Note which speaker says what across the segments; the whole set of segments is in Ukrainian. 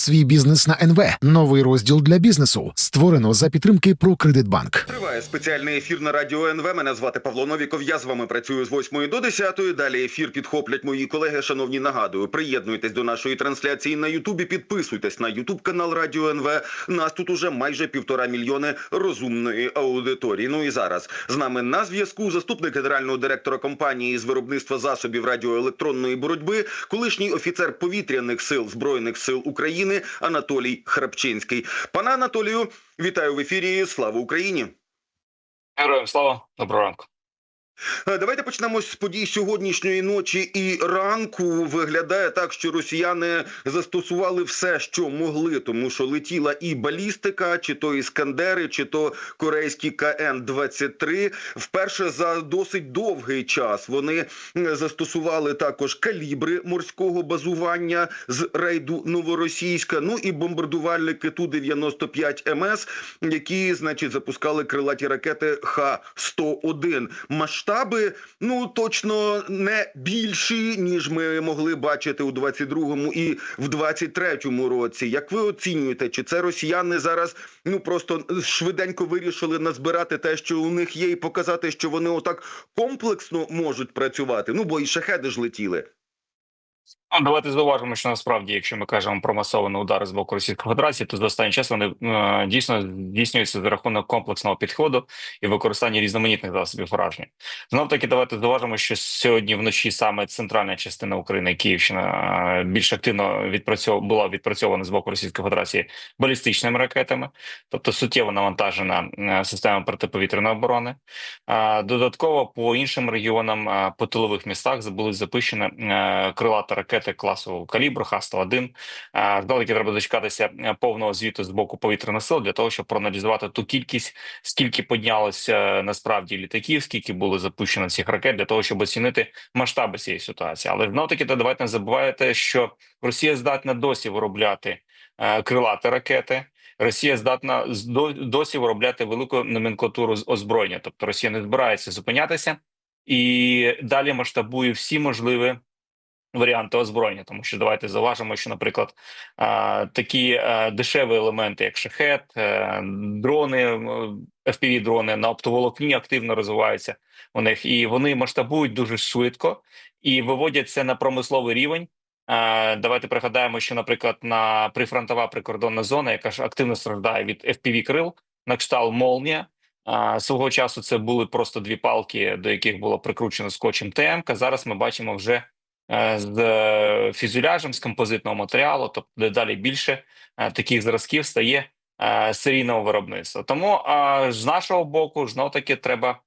Speaker 1: Свій бізнес на НВ. Новий розділ для бізнесу. Створено за підтримки «Прокредитбанк».
Speaker 2: Триває спеціальний ефір на радіо НВ. Мене звати Павло Новіков. Я з вами працюю з 8 до 10. Далі ефір підхоплять мої колеги. Шановні, нагадую, приєднуйтесь до нашої трансляції на Ютубі, підписуйтесь на Ютуб канал Радіо НВ. Нас тут уже майже 1,5 мільйони розумної аудиторії. Ну і зараз з нами на зв'язку заступник генерального директора компанії з виробництва засобів радіоелектронної боротьби, колишній офіцер повітряних сил Збройних сил України Анатолій Храпчинський. Пане Анатолію, вітаю в ефірі. Слава Україні!
Speaker 3: Героям слава, доброго ранку.
Speaker 2: Давайте почнемо з подій сьогоднішньої ночі і ранку. Виглядає так, що росіяни застосували все, що могли, тому що летіла і балістика, чи то іскандери, чи то корейські КН-23. Вперше за досить довгий час вони застосували також калібри морського базування з рейду Новоросійська, ну і бомбардувальники Ту-95МС, які, значить, запускали крилаті ракети Х-101. Масштаби, точно не більші, ніж ми могли бачити у 22-му і в 23-му році. Як ви оцінюєте, чи це росіяни зараз, просто швиденько вирішили назбирати те, що у них є, і показати, що вони отак комплексно можуть працювати? Бо і шахеди ж летіли.
Speaker 3: Давайте зауважимо, що насправді, якщо ми кажемо про масовані удари з боку Російської Федерації, то за останній час вони дійсно здійснюються за рахунок комплексного підходу і використання різноманітних засобів ураження. Знов-таки, давайте зауважимо, що сьогодні вночі саме центральна частина України, Київщина, більш активно була відпрацьована з боку Російської Федерації балістичними ракетами, тобто суттєво навантажена система протиповітряної оборони. Додатково по іншим регіонам, по тилових містах були запущені крилата ракети класу калібру Х-101. Здалеки треба дочекатися повного звіту з боку повітряних сил для того, щоб проаналізувати ту кількість, скільки піднялося насправді літаків, скільки було запущено цих ракет, для того, щоб оцінити масштаби цієї ситуації. Але знов-таки давайте не забувайте, що Росія здатна досі виробляти крилаті ракети. Росія здатна досі виробляти велику номенклатуру озброєння. Тобто Росія не збирається зупинятися і далі масштабує всі можливі варіанти озброєння, тому що давайте зауважимо, що, наприклад, такі дешеві елементи, як шахет, дрони, FPV-дрони на оптоволокні активно розвиваються у них, і вони масштабують дуже швидко і виводять це на промисловий рівень. Давайте пригадаємо, що, наприклад, прифронтова прикордонна зона, яка ж активно страждає від FPV-крил, на кшталт «Молнія», свого часу це були просто дві палки, до яких було прикручено скотчем ТМ-ка. Зараз ми бачимо вже з фюзеляжем, з композитного матеріалу, тобто дедалі більше таких зразків стає серійного виробництва. Тому з нашого боку, знов-таки, треба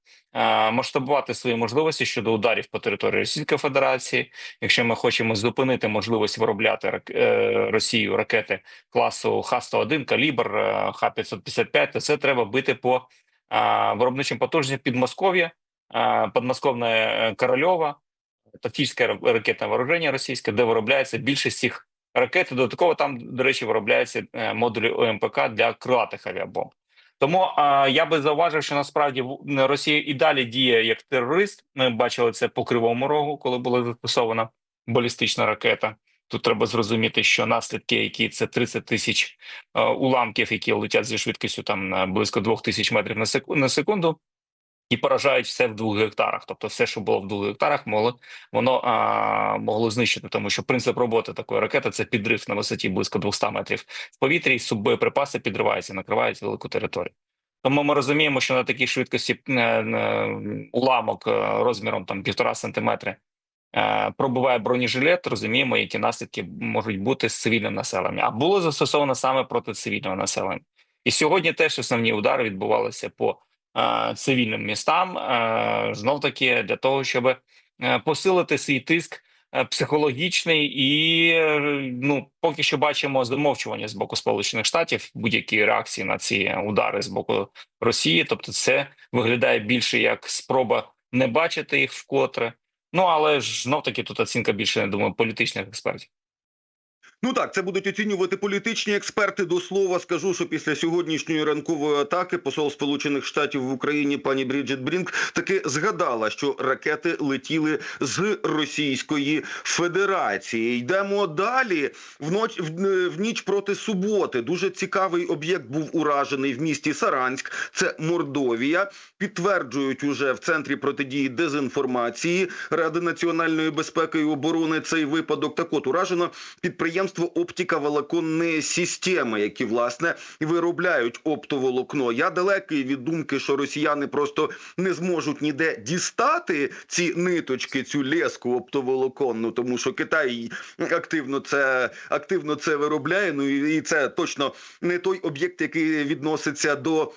Speaker 3: масштабувати свої можливості щодо ударів по території Російської Федерації. Якщо ми хочемо зупинити можливість виробляти Росію ракети класу Х-101, калібр, Х-555, то це треба бити по виробничим потужностям Підмосков'я, Подмосковне Корольова, тактичне ракетне вооруження російське, де виробляється більшість цих ракет. Додатково там, до речі, виробляються модулі ОМПК для крилатих авіабомб. Тому я би зауважив, що насправді Росія і далі діє як терорист. Ми бачили це по Кривому Рогу, коли була застосована балістична ракета. Тут треба зрозуміти, що наслідки, які це 30 тисяч уламків, які летять зі швидкістю там близько 2000 метрів на секунду, і поражають все в 2 гектарах. Тобто все, що було в 2 гектарах, воно могло знищити, тому що принцип роботи такої ракети – це підрив на висоті близько 200 метрів в повітрі, і суббоєприпаси підриваються, накривають велику територію. Тому ми розуміємо, що на такій швидкості уламок розміром 1,5 сантиметри пробиває бронежилет, розуміємо, які наслідки можуть бути з цивільним населенням. А було застосовано саме проти цивільного населення. І сьогодні теж основні удари відбувалися по цивільним містам, знов-таки для того, щоб посилити свій тиск психологічний і, поки що бачимо замовчування з боку Сполучених Штатів будь-які реакції на ці удари з боку Росії. Тобто це виглядає більше як спроба не бачити їх вкотре. Але ж знов-таки тут оцінка більше, я думаю, політичних експертів.
Speaker 2: Ну так, це будуть оцінювати політичні експерти. До слова скажу, що після сьогоднішньої ранкової атаки посол Сполучених Штатів в Україні пані Бріджит Брінк таки згадала, що ракети летіли з Російської Федерації. Йдемо далі. В ніч проти суботи дуже цікавий об'єкт був уражений в місті Саранськ. Це Мордовія. Підтверджують уже в Центрі протидії дезінформації Ради національної безпеки і оборони цей випадок. Так от, уражено підприємство оптиковолоконної системи, які, власне, виробляють оптоволокно. Я далекий від думки, що росіяни просто не зможуть ніде дістати ці ниточки, цю леску оптоволоконну, тому що Китай активно це виробляє, ну і це точно не той об'єкт, який відноситься до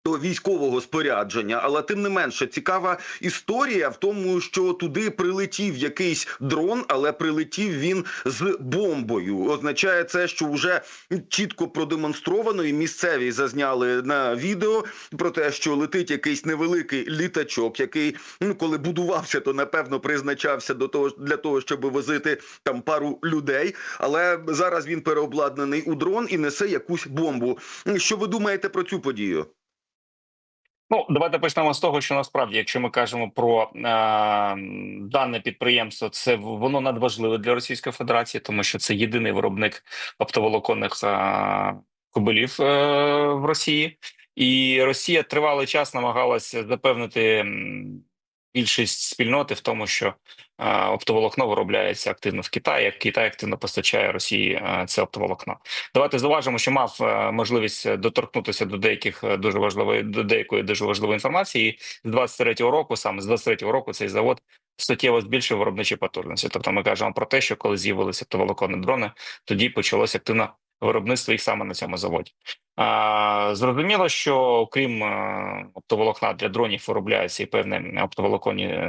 Speaker 2: військового спорядження, але тим не менше цікава історія в тому, що туди прилетів якийсь дрон, але прилетів він з бомбою. Означає це, що вже чітко продемонстровано і місцеві зазняли на відео про те, що летить якийсь невеликий літачок, який, коли будувався, то напевно призначався для того, щоб возити там пару людей, але зараз він переобладнаний у дрон і несе якусь бомбу. Що ви думаєте про цю подію?
Speaker 3: Ну, давайте почнемо з того, що насправді, якщо ми кажемо про дане підприємство, це воно надважливе для Російської Федерації, тому що це єдиний виробник оптоволоконних кабелів в Росії, і Росія тривалий час намагалася запевнити більшість спільноти в тому, що оптоволокно виробляється активно в Китаї, як Китай активно постачає Росії це оптоволокно. Давайте зауважимо, що мав можливість доторкнутися до деякої дуже важливої інформації. І з 23-го року, саме з 23-го року, цей завод суттєво збільшив виробничі потужності. Тобто ми кажемо про те, що коли з'явилися оптоволоконні дрони, тоді почалося активне виробництво їх саме на цьому заводі. Зрозуміло, що окрім оптоволокна для дронів виробляються і певні оптоволоконні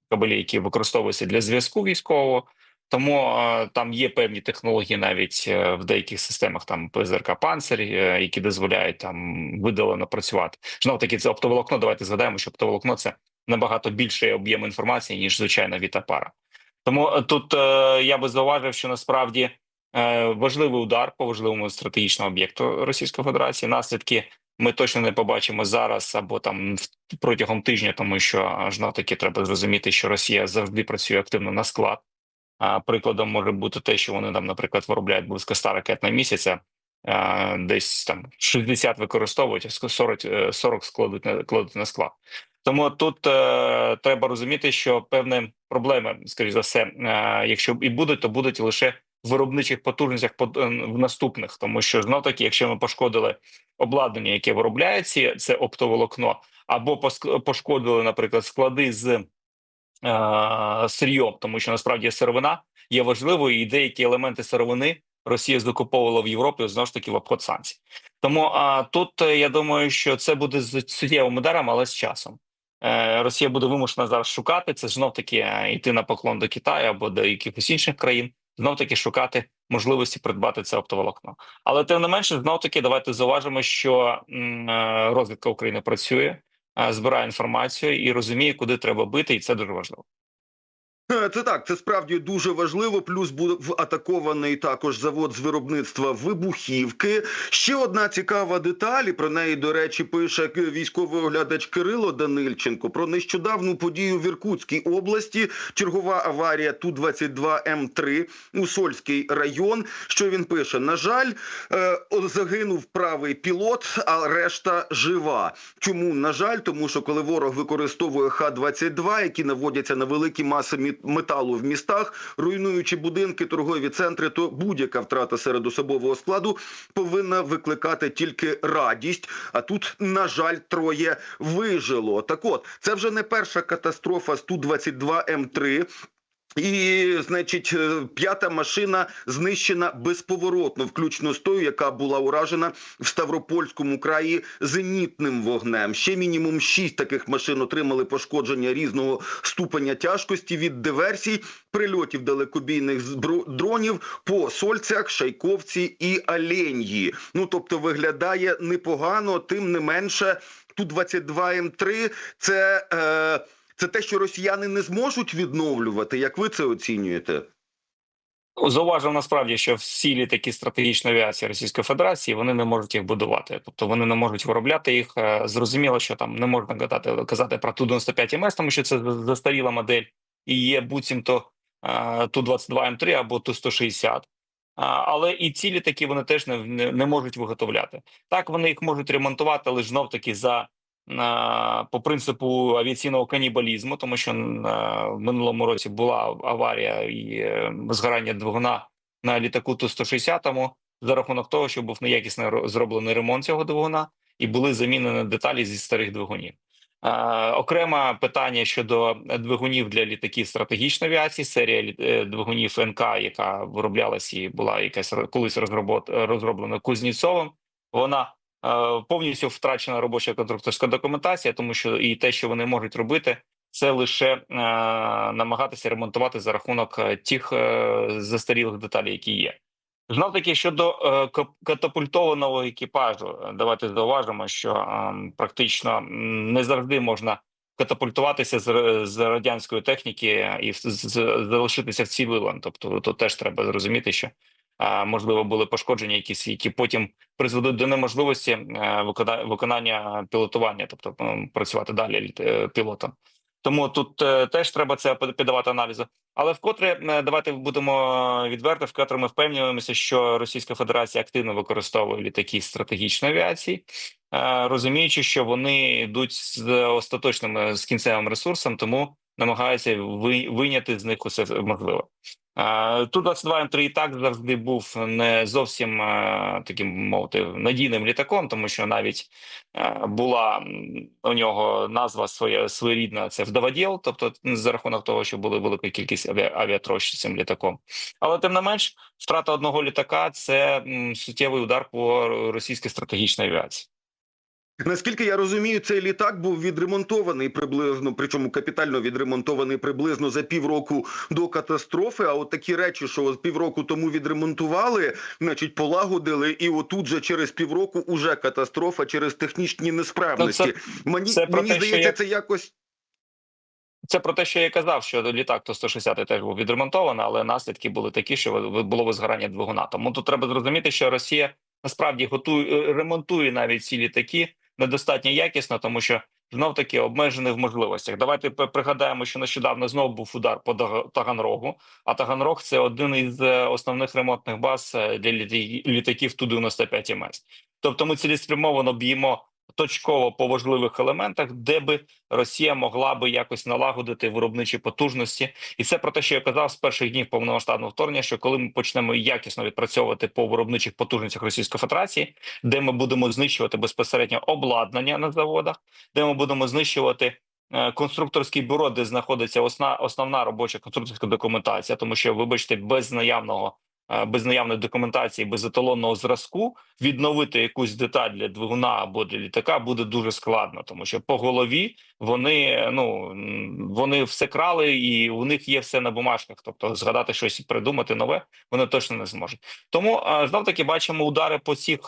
Speaker 3: кабелі, які використовуються для зв'язку військового, тому там є певні технології навіть в деяких системах, там ПЗРК «Панцир», які дозволяють там видалено працювати. Знову таки, це оптоволокно, давайте згадаємо, що оптоволокно – це набагато більший об'єм інформації, ніж звичайна вітапара. Тому тут я би зауважив, що насправді важливий удар по важливому стратегічному об'єкту Російської Федерації. Наслідки ми точно не побачимо зараз або там протягом тижня, тому що ж таки треба зрозуміти, що Росія завжди працює активно на склад. Прикладом може бути те, що вони там, наприклад, виробляють близько 100 ракет на місяць, десь там 60 використовують, а 40 кладуть на склад. Тому тут треба розуміти, що певні проблеми, скоріш за все, якщо і будуть, то будуть лише в виробничих потужностях в наступних, тому що знов таки, якщо ми пошкодили обладнання, яке виробляється, це оптоволокно, або пошкодили, наприклад, склади з сирйом, тому що насправді сировина є важливою, і деякі елементи сировини Росія закуповувала в Європі знову ж таки в обход санкцій. Тому тут я думаю, що це буде суттєвим ударом, але з часом. Росія буде вимушена зараз шукати це, знов таки йти на поклон до Китаю або до якихось інших країн, знов таки шукати можливості придбати це оптоволокно. Але тим не менше, знов таки давайте зауважимо, що розвідка України працює, збирає інформацію і розуміє, куди треба бити, і це дуже важливо.
Speaker 2: Це так, це справді дуже важливо, плюс був атакований також завод з виробництва вибухівки. Ще одна цікава деталь, і про неї, до речі, пише військовий оглядач Кирило Данильченко, про нещодавну подію в Іркутській області, чергова аварія Ту-22М3, Усольський район. Що він пише? На жаль, загинув правий пілот, а решта жива. Чому на жаль? Тому що коли ворог використовує Х-22, які наводяться на великі маси металу в містах, руйнуючи будинки, торгові центри, то будь-яка втрата серед особового складу повинна викликати тільки радість. А тут, на жаль, троє вижило. Так от, це вже не перша катастрофа з Ту-22М3. І, значить, п'ята машина знищена безповоротно, включно з тою, яка була уражена в Ставропольському краї зенітним вогнем. Ще мінімум 6 таких машин отримали пошкодження різного ступеня тяжкості від диверсій, прильотів далекобійних дронів по Сольцях, Шайковці і Оленьї. Ну, тобто, виглядає непогано, тим не менше, Ту-22М3 – це те, що росіяни не зможуть відновлювати. Як ви це оцінюєте?
Speaker 3: Зауважив насправді, що всі літаки стратегічної авіації Російської Федерації вони не можуть їх будувати, тобто вони не можуть виробляти їх. Зрозуміло, що там не можна казати про Ту-95МС, тому що це застаріла модель і є буцімто Ту-22М3 або Ту-160. Але і ці літаки вони теж не можуть виготовляти. Так, вони їх можуть ремонтувати, але ж знов таки по принципу авіаційного канібалізму, тому що в минулому році була аварія і згорання двигуна на літаку Ту-160 за рахунок того, що був неякісно зроблений ремонт цього двигуна і були замінені деталі зі старих двигунів. Окреме питання щодо двигунів для літаків стратегічної авіації, серія двигунів НК, яка вироблялась і була якась колись розроблена Кузнєцовим, вона повністю втрачена робоча конструкторська документація, тому що і те, що вони можуть робити, це лише намагатися ремонтувати за рахунок тих застарілих деталей, які є. Знов таки щодо катапультованого екіпажу, давайте зауважимо, що практично не завжди можна катапультуватися з радянської техніки і залишитися вцілілим. Тобто тут теж треба зрозуміти, що можливо були пошкодження якісь, які потім призведуть до неможливості виконання пілотування, тобто працювати далі пілотом. Тому тут теж треба це піддавати аналізу. Але вкотре давайте будемо відверто, вкотре ми впевнюємося, що Російська Федерація активно використовує літаки стратегічної авіації, розуміючи, що вони йдуть з кінцевим ресурсом, тому намагаються вийняти з них усе можливе. Ту-22М3 і так завжди був не зовсім таким, мовити, надійним літаком, тому що навіть була у нього назва своєрідна, це вдоводєл, тобто за рахунок того, що була велика кількість авіатрощ з цим літаком. Але тим не менш, втрата одного літака – це суттєвий удар по російській стратегічній авіації.
Speaker 2: Наскільки я розумію, цей літак був відремонтований приблизно, причому капітально відремонтований приблизно за півроку до катастрофи. А от такі речі, що півроку тому відремонтували, значить полагодили, і отут же через півроку уже катастрофа через технічні несправності. Мені здається, це якось...
Speaker 3: Це про те, що я казав, що літак Ту-160 теж був відремонтований, але наслідки були такі, що було визгорання двигуна. Тому тут треба зрозуміти, що Росія насправді ремонтує навіть ці літаки недостатньо якісно, тому що знов-таки обмежений в можливостях. Давайте пригадаємо, що нещодавно знову був удар по Таганрогу, а Таганрог – це один із основних ремонтних баз для літаків Ту-95МС. Тобто ми цілеспрямовано б'ємо точково по важливих елементах, де би Росія могла би якось налагодити виробничі потужності. І це про те, що я казав з перших днів повномасштабного вторгнення, що коли ми почнемо якісно відпрацьовувати по виробничих потужностях Російської Федерації, де ми будемо знищувати безпосередньо обладнання на заводах, де ми будемо знищувати конструкторське бюро, де знаходиться основна робоча конструкторська документація, тому що, вибачте, без наявної документації, без еталонного зразку відновити якусь деталь для двигуна або для літака буде дуже складно, тому що по голові вони все крали і у них є все на бумажках, тобто згадати щось і придумати нове вони точно не зможуть. Тому знов таки бачимо удари по цих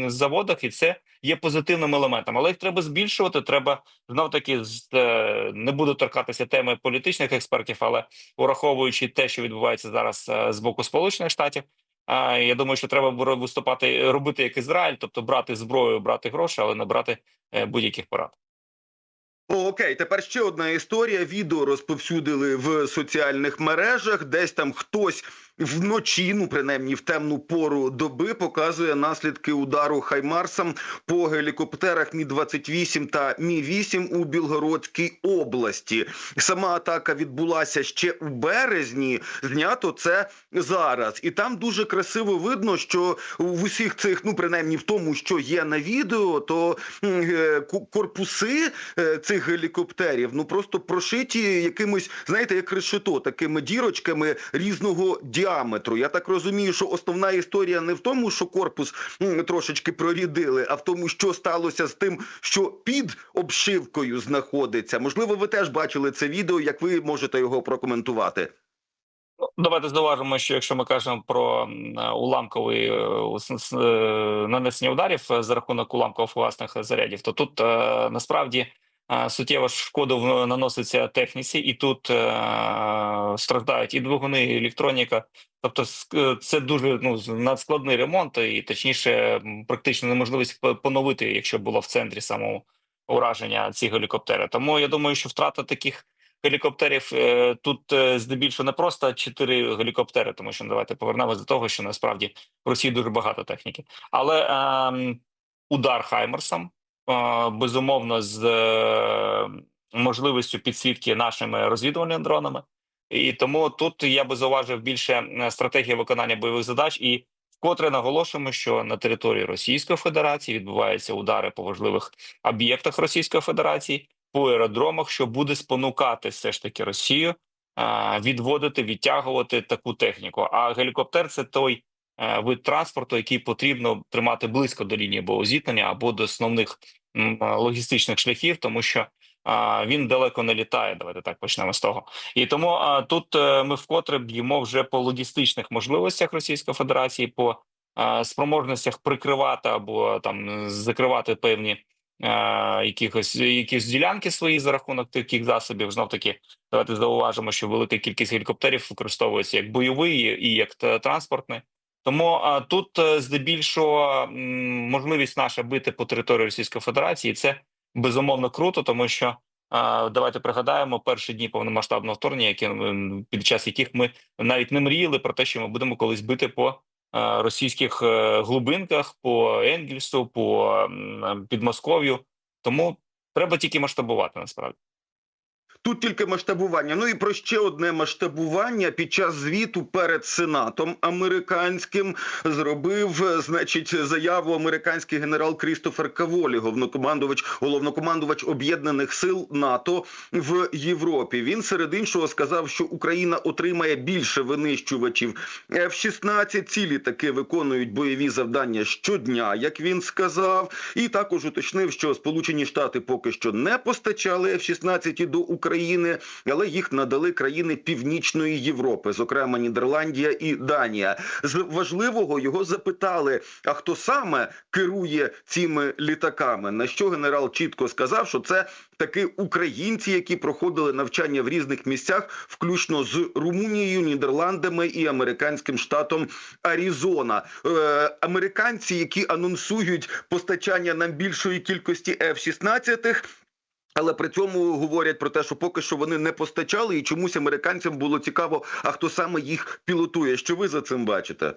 Speaker 3: заводах, і це є позитивним елементом, але їх треба збільшувати, треба знов таки не буду торкатися теми політичних експертів, але враховуючи те, що відбувається зараз з боку Сполучених Штатів, я думаю, що треба робити як Ізраїль, тобто брати зброю, брати гроші, але не брати будь-яких порад.
Speaker 2: Окей, тепер ще одна історія. Відео розповсюдили в соціальних мережах. Десь там хтось вночі, принаймні в темну пору доби, показує наслідки удару хаймарсом по гелікоптерах Мі-28 та Мі-8 у Білгородській області. Сама атака відбулася ще у березні, знято це зараз. І там дуже красиво видно, що в усіх цих, принаймні в тому, що є на відео, то корпуси цих гелікоптерів, просто прошиті якимось, знаєте, як решето, такими дірочками різного діаметру. Я так розумію, що основна історія не в тому, що корпус трошечки прорідили, а в тому, що сталося з тим, що під обшивкою знаходиться. Можливо, ви теж бачили це відео, як ви можете його прокоментувати?
Speaker 3: Давайте зауважимо, що якщо ми кажемо про уламкові нанесення ударів за рахунок уламково-фугасних зарядів, то тут насправді суттєва шкода наноситься техніці, і тут страждають і двигуни, і електроніка. Тобто це дуже надскладний ремонт, і точніше, практично неможливість поновити, якщо було в центрі самого ураження ці гелікоптери. Тому я думаю, що втрата таких гелікоптерів тут здебільшого не просто 4 гелікоптери, тому що давайте повернемося до того, що насправді в Росії дуже багато техніки, але удар Хаймерсом, безумовно, з можливістю підсвітки нашими розвідувальними дронами. І тому тут я би зауважив більше стратегія виконання бойових задач, і вкотре наголошуємо, що на території Російської Федерації відбуваються удари по важливих об'єктах Російської Федерації, по аеродромах, що буде спонукати все ж таки Росію відводити, відтягувати таку техніку. А гелікоптер – це той вид транспорту, який потрібно тримати близько до лінії боєзіткнення або до основних логістичних шляхів, тому що він далеко не літає. Давайте так почнемо з того. І тому тут ми вкотре б'ємо вже по логістичних можливостях Російської Федерації, по спроможностях прикривати або там закривати певні якісь ділянки свої за рахунок таких засобів. Знов таки, давайте зауважимо, що велика кількість гелікоптерів використовується як бойовий і як транспортний. Тому тут здебільшого можливість наша бити по території Російської Федерації – це безумовно круто, тому що давайте пригадаємо перші дні повномасштабного вторгнення, під час яких ми навіть не мріяли про те, що ми будемо колись бити по російських глибинках, по Енгельсу, по Підмосков'ю. Тому треба тільки масштабувати насправді.
Speaker 2: Тут тільки масштабування. Ну і про ще одне масштабування. Під час звіту перед Сенатом американським зробив, заяву американський генерал Крістофер Каволі, головнокомандувач Об'єднаних сил НАТО в Європі. Він серед іншого сказав, що Україна отримає більше винищувачів F-16. Ці літаки виконують бойові завдання щодня, як він сказав. І також уточнив, що Сполучені Штати поки що не постачали F-16 до України, але їх надали країни Північної Європи, зокрема Нідерландія і Данія. З важливого його запитали, а хто саме керує цими літаками? На що генерал чітко сказав, що це таки українці, які проходили навчання в різних місцях, включно з Румунією, Нідерландами і американським штатом Аризона. Американці, які анонсують постачання нам більшої кількості F-16, але при цьому говорять про те, що поки що вони не постачали, і чомусь американцям було цікаво, а хто саме їх пілотує. Що ви за цим бачите?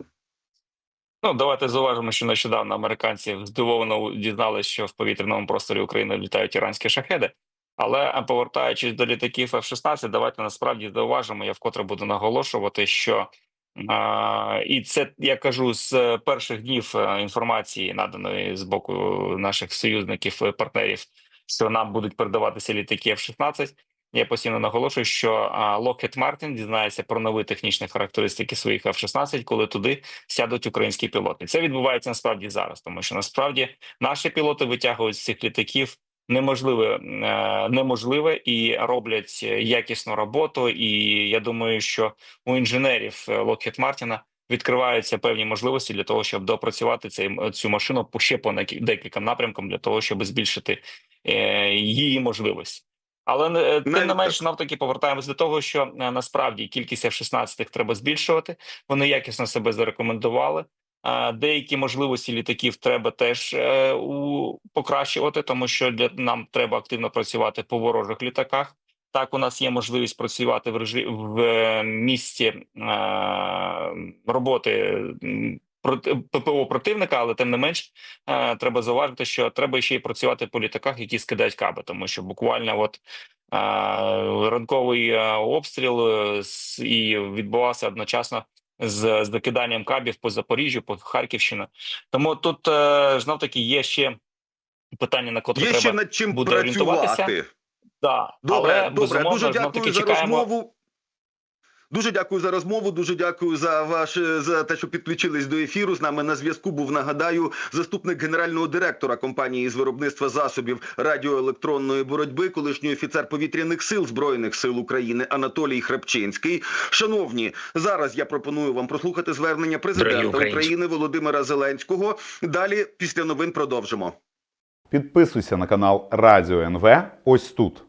Speaker 3: Давайте зауважимо, що нещодавно американці здивовано дізналися, що в повітряному просторі України літають іранські шахеди. Але повертаючись до літаків F-16, давайте насправді зауважимо, я вкотре буду наголошувати, що і це, я кажу, з перших днів інформації, наданої з боку наших союзників, партнерів, що нам будуть передаватися літаки F-16, я постійно наголошую, що Lockheed Martin дізнається про нові технічні характеристики своїх F-16, коли туди сядуть українські пілоти. Це відбувається насправді зараз, тому що насправді наші пілоти витягують з цих літаків неможливе і роблять якісну роботу. І я думаю, що у інженерів Lockheed Martin відкриваються певні можливості для того, щоб допрацювати цю машину ще по декільком напрямкам, для того, щоб збільшити її можливості. Але тим не менш, навтаки повертаємось до того, що насправді кількість F-16 треба збільшувати. Вони якісно себе зарекомендували. Деякі можливості літаків треба теж покращувати, тому що нам треба активно працювати по ворожих літаках. Так, у нас є можливість працювати в місці роботи ППО противника, але тим не менш треба зауважити, що треба ще й працювати по літаках, які скидають каби, тому що буквально ранковий обстріл і відбувався одночасно з докиданням кабів по Запоріжжю, по Харківщину. Тому тут знов таки є ще питання, на котре треба
Speaker 2: над чим
Speaker 3: буде орієнтуватися. Да,
Speaker 2: добре.
Speaker 3: Дуже дякую за розмову.
Speaker 2: Дуже дякую за розмову, дуже дякую за те, що підключились до ефіру. З нами на зв'язку був, нагадаю, заступник генерального директора компанії з виробництва засобів радіоелектронної боротьби, колишній офіцер повітряних сил Збройних сил України Анатолій Храпчинський. Шановні, зараз я пропоную вам прослухати звернення президента України Володимира Зеленського. Далі, після новин, продовжимо.
Speaker 4: Підписуйся на канал Радіо НВ ось тут.